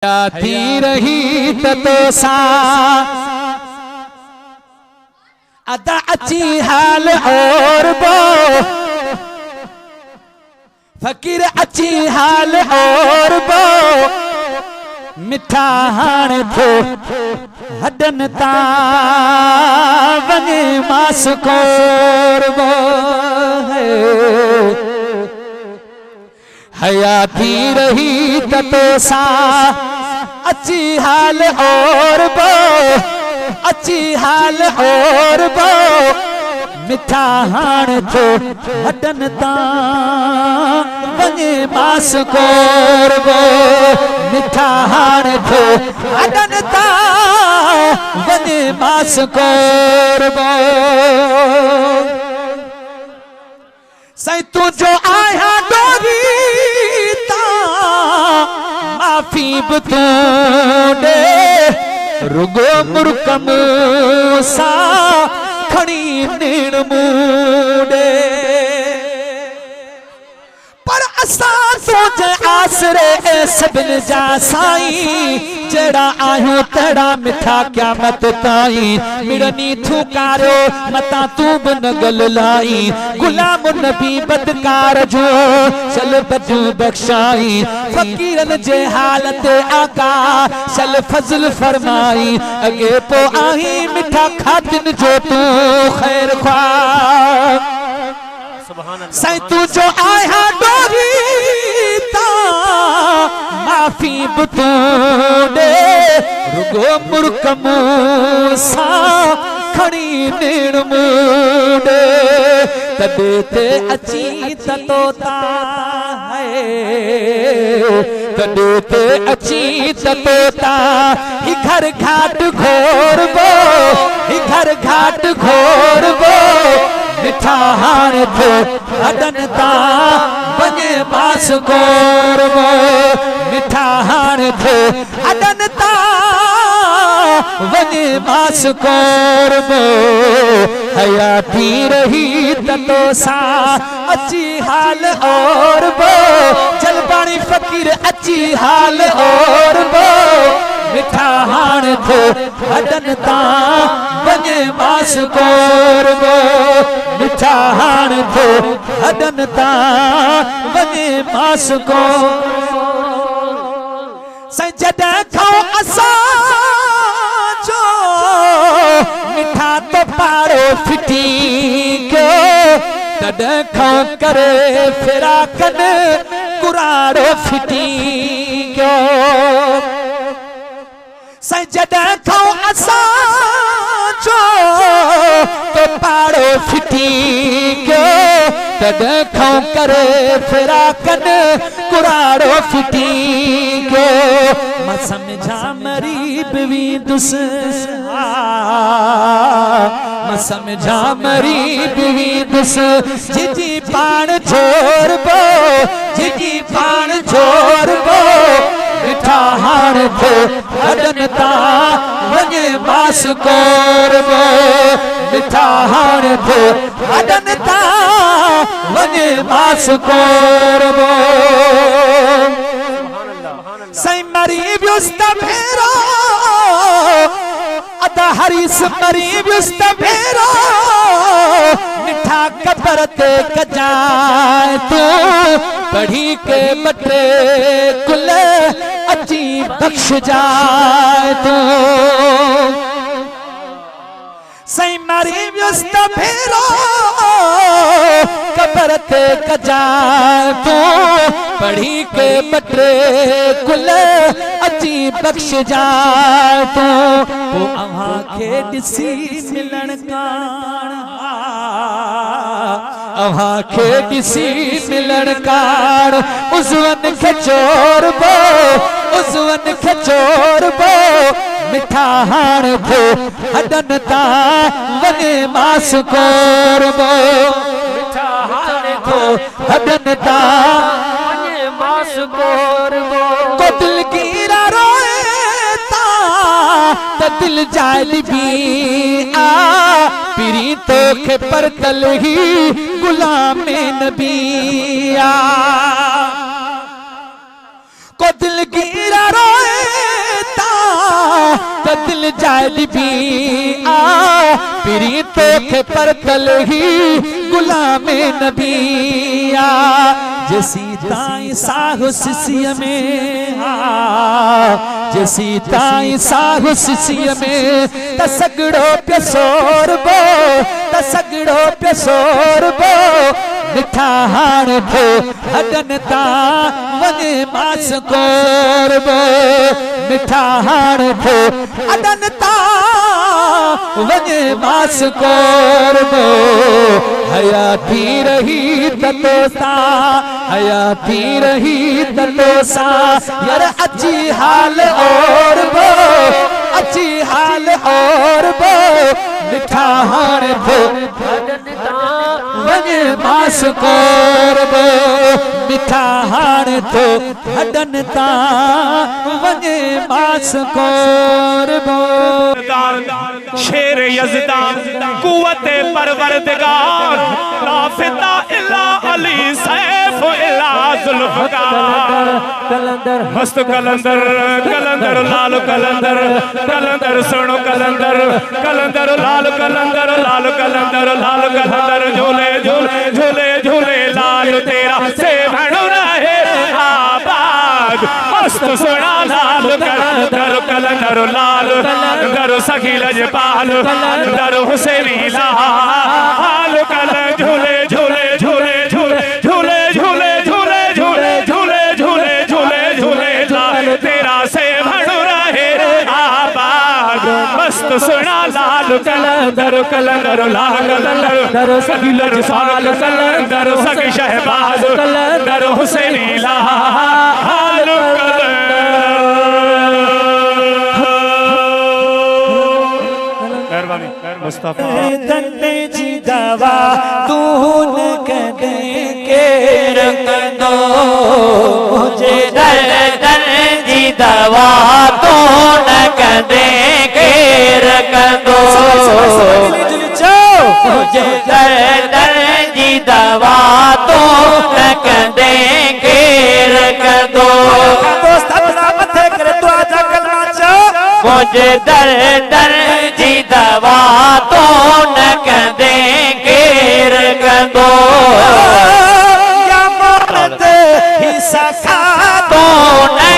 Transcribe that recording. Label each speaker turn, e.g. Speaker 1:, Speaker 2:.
Speaker 1: थी रही तो सा अदा अच्छी हाल और बो फकीर अच्छी हाल और बो मिठा हाण थो हडन ता वने मास कोर बो हयाती रही तो सा अच्छी हाल और बो अच्छी हाल और बो मिठा हाण थो हडन ता वने मास कोर बो मिठा हाण थो हडन ता वने मास कोर बो सई तू जो आया डोरी माफी बतूंडे रुगो मुरकम सा खड़ी नीण मूडे पर असा सोच आसरे सबिन जा साई जड़ा आयो तड़ा मिठा क्या मत ताई मिरनी थूकारो मता तू बन गल लाई गुलाम नबी बदकार जो चल बजू बख्शाई फकीरन जे हालत आका चल फजल फरमाई अगे पो आही मिठा खातिन जो तू खैर ख्वा सई तू जो आया डोरी ता माफी बतूंडे रुगो मुरकम सा खड़ी नीण मूडे तबे ते अची तोता है तबे ते अची तोता ही घर घाट घोर बो ही घर घाट घोर बो मिठा हाण थो हडन ता वने मास कोर बो मिठा हाण थो हडन ता वने मास कोर बो हयाती रही तो सा अच्छी हाल और बो चल पानी फकीर अच्छी हाल और बो मिठा हाण थो हडन ता वने मास कोर बो मिठा हाण थो हडन ता वने मास को सजद खाओ असा जो मिठा तो पारो फिटी क्यों तद खाओ करे फिरा कन कुरारो फिटी क्यों सजद खाओ असा जो तो पारो फिटी क्यों तद खाओ करे फिरा कन कुरारो फिटी क्यों म समझा मरी बिवी दुस म समझा मरी बिवी दुस जिजी पान छोर बो जिजी पान छोर बो मिठा हाण थो हडन ता वने मास कोर बो मिठा हाण थो हडन ता वने मास कोर बो सई मरी व्युस्त भेरो अदा हरीस मरी व्युस्त भेरो मिठा कबर ते कजाए तू पढ़ी के बटरे कुल अची बख्श जाए तू सई मरी व्यस्त भेरो कबर ते कजाए तू पढ़ी के बटरे कुल अची बख्श जाए तू वो अव्हां खे ॾिसी मिलण कान अव्हां खे ॾिसी मिलण कान उज़वन खे चोर बो उज़वन खे चोर बो मिठा हाण थो हडन ता वने मास कोर बो मिठा हाण थो हडन ता वने मास कोर बो को दिल गिरा रोए ता त दिल जाली भी आ पिरी तो खे परतल ही गुलाम नबी आ को दिल गिरा रोए जाए भी आ पिरी तोखे पर तल ही गुलाम नबी आ जैसी ताई साहु सिसिय में जैसी ताई साहु सिसिय में तसगड़ो पे सोरबो तसगड़ो पे सोरबो मिठा हाण थो हडन ता वने मास कोरबो मिठा हाण थो हडन ता वने मास कोरबो हयाती रही ततोसा हयाती रही ततोसा यार अच्छी हाल और बो अच्छी हाल और बो मिठा हाण थो वने मास कोरबो मिठा हाण थो हडन ता वने मास कोरबो
Speaker 2: शेर यज़दान कुव्वते परवरदिगार राफ़िता इला अली सैफ इला ज़ुल्फ़कार
Speaker 1: कलंदर
Speaker 2: मस्त कलंदर कलंदर लाल कलंदर कलंदर सुनो कलंदर कलंदर लाल कलंदर लाल कलंदर लाल कलंदर झूले झूले झूले झूले लाल तेरा से भणो रहे आबाद मस्त सुना लाल कलंदर कलंदर लाल कलंदर सखी लजपाल कलंदर हुसैनी लाल कलंदर झूले झूले झूले झूले झूले झूले झूले झूले झूले झूले झूले झूले लाल तेरा से भणो रहे आबाद मस्त सुना लाल कलंदर कलंदर लाल कलंदर सखी लजपाल कलंदर सखी शहबाज कलंदर हुसैनी लाल मुस्तफा
Speaker 1: तन्ने जी दवा तून कदे के रख दो मुझे दर्द जी दवा तून कदे के रख दो मुझे दर्द जी दवा तून कदे के रख दो मुझे दर्द जी दवा तो न कदे केर कदो या मौत ही सखा तो न